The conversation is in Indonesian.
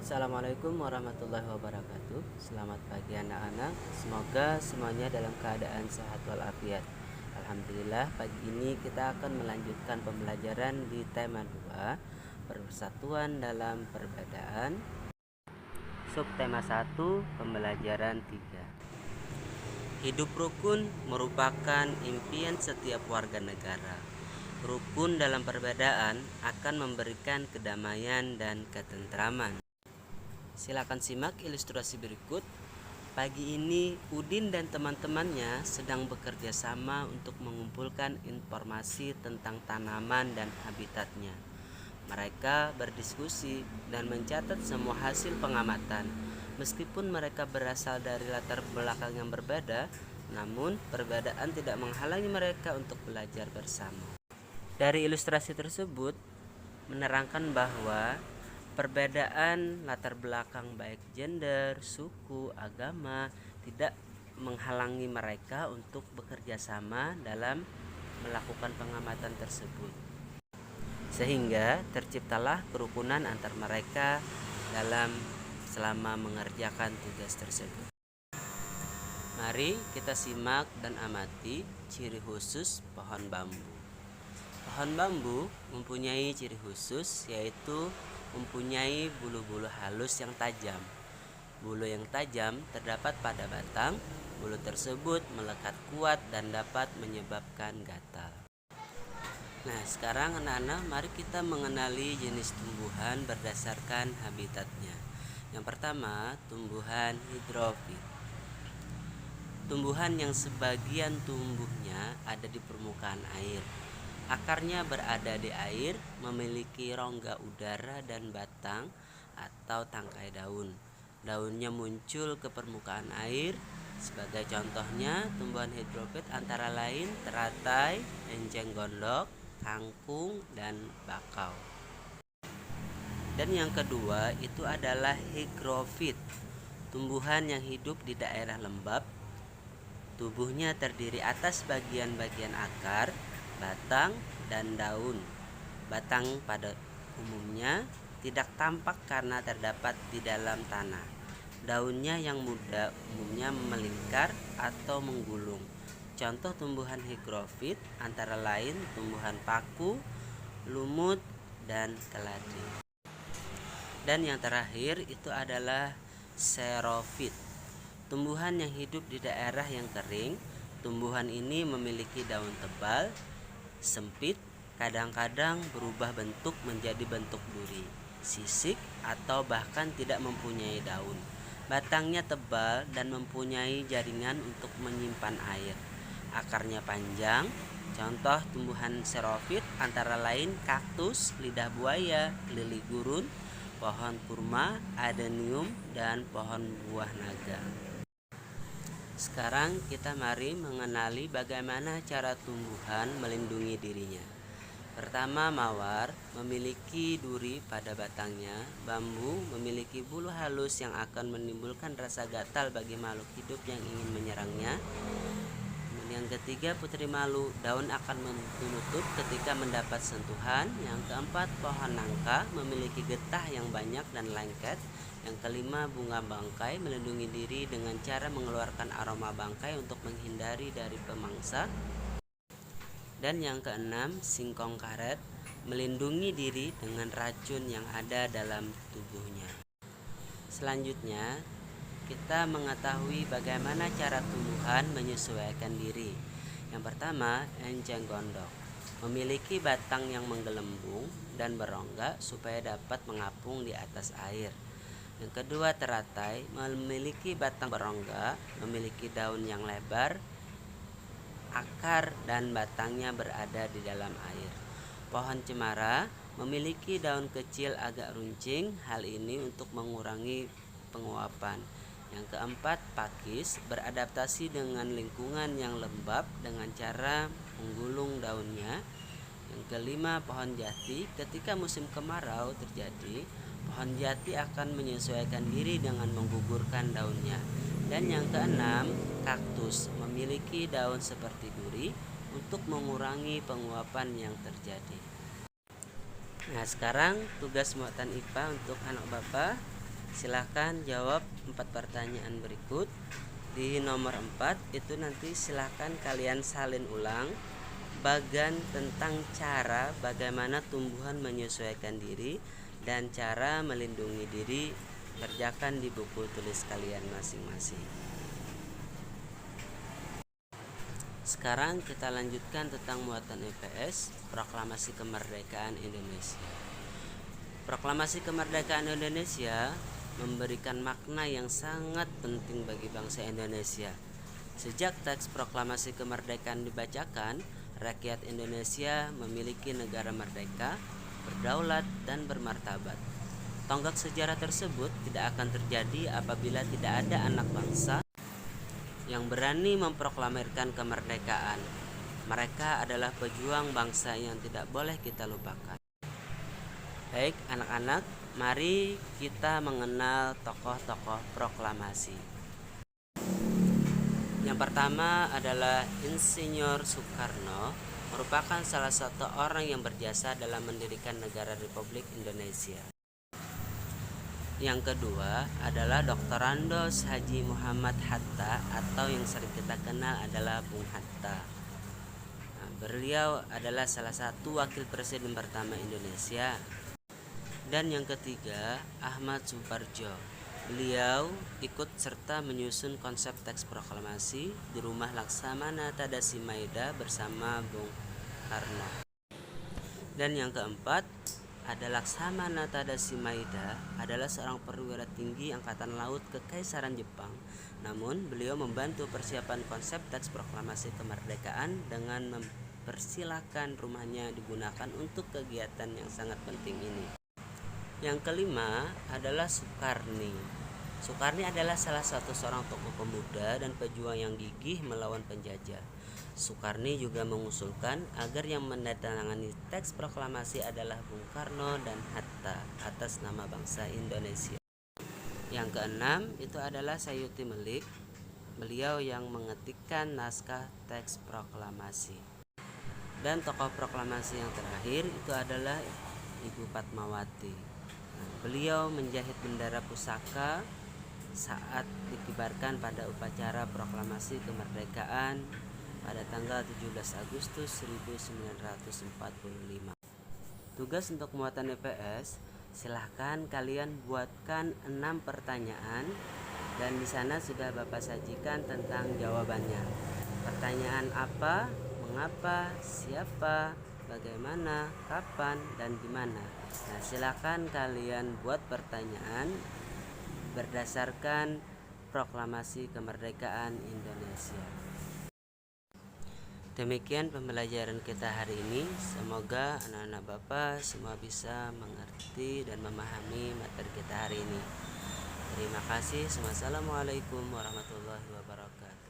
Assalamualaikum warahmatullahi wabarakatuh. Selamat pagi anak-anak. Semoga semuanya dalam keadaan sehat walafiat. Alhamdulillah, pagi ini kita akan melanjutkan pembelajaran di tema 2, Persatuan dalam Perbedaan. Subtema 1, pembelajaran 3. Hidup rukun merupakan impian setiap warga negara. Rukun dalam perbedaan akan memberikan kedamaian dan ketentraman. Silakan simak ilustrasi berikut. Pagi ini Udin dan teman-temannya sedang bekerja sama untuk mengumpulkan informasi tentang tanaman dan habitatnya. Mereka berdiskusi dan mencatat semua hasil pengamatan. Meskipun mereka berasal dari latar belakang yang berbeda, namun perbedaan tidak menghalangi mereka untuk belajar bersama. Dari ilustrasi tersebut menerangkan bahwa perbedaan latar belakang baik gender, suku, agama tidak menghalangi mereka untuk bekerja sama dalam melakukan pengamatan tersebut. Sehingga terciptalah kerukunan antar mereka selama mengerjakan tugas tersebut. Mari kita simak dan amati ciri khusus pohon bambu. Pohon bambu mempunyai ciri khusus, yaitu mempunyai bulu-bulu halus yang tajam. Bulu yang tajam terdapat pada batang. Bulu tersebut melekat kuat dan dapat menyebabkan gatal. Nah, sekarang anak-anak, mari kita mengenali jenis tumbuhan berdasarkan habitatnya. Yang pertama, tumbuhan hidrofit. Tumbuhan yang sebagian tumbuhnya ada di permukaan air. Akarnya berada di air, memiliki rongga udara dan batang atau tangkai daun. Daunnya muncul ke permukaan air. Sebagai contohnya, tumbuhan hidrofit antara lain teratai, enceng gondok, kangkung, dan bakau. Dan yang kedua itu adalah higrofit. Tumbuhan yang hidup di daerah lembab. Tubuhnya terdiri atas bagian-bagian akar, batang, dan daun. Batang pada umumnya tidak tampak karena terdapat di dalam tanah. Daunnya yang muda umumnya melingkar atau menggulung. Contoh tumbuhan higrofit antara lain tumbuhan paku, lumut, dan keladi. Dan yang terakhir itu adalah xerofit. Tumbuhan yang hidup di daerah yang kering. Tumbuhan ini memiliki daun tebal, sempit, kadang-kadang berubah bentuk menjadi bentuk duri, sisik, atau bahkan tidak mempunyai daun. Batangnya tebal dan mempunyai jaringan untuk menyimpan air. Akarnya panjang. Contoh tumbuhan xerofit antara lain kaktus, lidah buaya, lili gurun, pohon kurma, adenium, dan pohon buah naga. Sekarang kita mari mengenali bagaimana cara tumbuhan melindungi dirinya. Pertama, mawar memiliki duri pada batangnya. Bambu memiliki bulu halus yang akan menimbulkan rasa gatal bagi makhluk hidup yang ingin menyerangnya. Yang ketiga, putri malu, daun akan menutup ketika mendapat sentuhan. Yang keempat, pohon nangka memiliki getah yang banyak dan lengket. Yang kelima, bunga bangkai melindungi diri dengan cara mengeluarkan aroma bangkai untuk menghindari dari pemangsa. Dan yang keenam, singkong karet melindungi diri dengan racun yang ada dalam tubuhnya. Selanjutnya, kita mengetahui bagaimana cara tumbuhan menyesuaikan diri. Yang pertama, enceng gondok memiliki batang yang menggelembung dan berongga supaya dapat mengapung di atas air. Yang kedua, teratai memiliki batang berongga, memiliki daun yang lebar, akar dan batangnya berada di dalam air. Pohon cemara memiliki daun kecil agak runcing, hal ini untuk mengurangi penguapan. Yang keempat, pakis beradaptasi dengan lingkungan yang lembab dengan cara menggulung daunnya. Yang kelima, pohon jati ketika musim kemarau terjadi, pohon jati akan menyesuaikan diri dengan menggugurkan daunnya. Dan yang keenam, kaktus memiliki daun seperti duri untuk mengurangi penguapan yang terjadi. Nah, sekarang tugas muatan IPA untuk anak Bapak. Silahkan jawab 4 pertanyaan berikut. Di nomor 4 itu nanti silahkan kalian salin ulang bagian tentang cara bagaimana tumbuhan menyesuaikan diri dan cara melindungi diri. Kerjakan di buku tulis kalian masing-masing. Sekarang kita lanjutkan tentang muatan EPS, Proklamasi Kemerdekaan Indonesia. Proklamasi Kemerdekaan Indonesia memberikan makna yang sangat penting bagi bangsa Indonesia. Sejak teks proklamasi kemerdekaan dibacakan, rakyat Indonesia memiliki negara merdeka, berdaulat, dan bermartabat. Tonggak sejarah tersebut tidak akan terjadi apabila tidak ada anak bangsa yang berani memproklamirkan kemerdekaan. Mereka adalah pejuang bangsa yang tidak boleh kita lupakan. Baik anak-anak, mari kita mengenal tokoh-tokoh proklamasi. Yang pertama adalah Insinyur Soekarno, merupakan salah satu orang yang berjasa dalam mendirikan negara Republik Indonesia. Yang kedua adalah Dr. Andos Haji Muhammad Hatta, atau yang sering kita kenal adalah Bung Hatta. Beliau adalah salah satu wakil presiden pertama Indonesia. Dan yang ketiga, Ahmad Suparjo. Beliau ikut serta menyusun konsep teks proklamasi di rumah Laksamana Tadasi Maeda bersama Bung Karno. Dan yang keempat, ada Laksamana Tadasi Maeda adalah seorang perwira tinggi Angkatan Laut Kekaisaran Jepang. Namun, beliau membantu persiapan konsep teks proklamasi kemerdekaan dengan mempersilahkan rumahnya digunakan untuk kegiatan yang sangat penting ini. Yang kelima adalah Soekarni. Soekarni adalah salah satu seorang tokoh pemuda dan pejuang yang gigih melawan penjajah. Soekarni juga mengusulkan agar yang menandatangani teks proklamasi adalah Bung Karno dan Hatta atas nama bangsa Indonesia. Yang keenam itu adalah Sayuti Melik. Beliau yang mengetikkan naskah teks proklamasi. Dan tokoh proklamasi yang terakhir itu adalah Ibu Fatmawati. Beliau menjahit bendera pusaka saat dikibarkan pada upacara proklamasi kemerdekaan pada tanggal 17 Agustus 1945. Tugas untuk muatan EPS, silahkan kalian buatkan 6 pertanyaan dan di sana sudah Bapak sajikan tentang jawabannya. Pertanyaan apa, mengapa, siapa, bagaimana, kapan, dan di mana. Nah, silakan kalian buat pertanyaan berdasarkan proklamasi kemerdekaan Indonesia. Demikian pembelajaran kita hari ini. Semoga anak-anak Bapak semua bisa mengerti dan memahami materi kita hari ini. Terima kasih. Wassalamualaikum warahmatullahi wabarakatuh.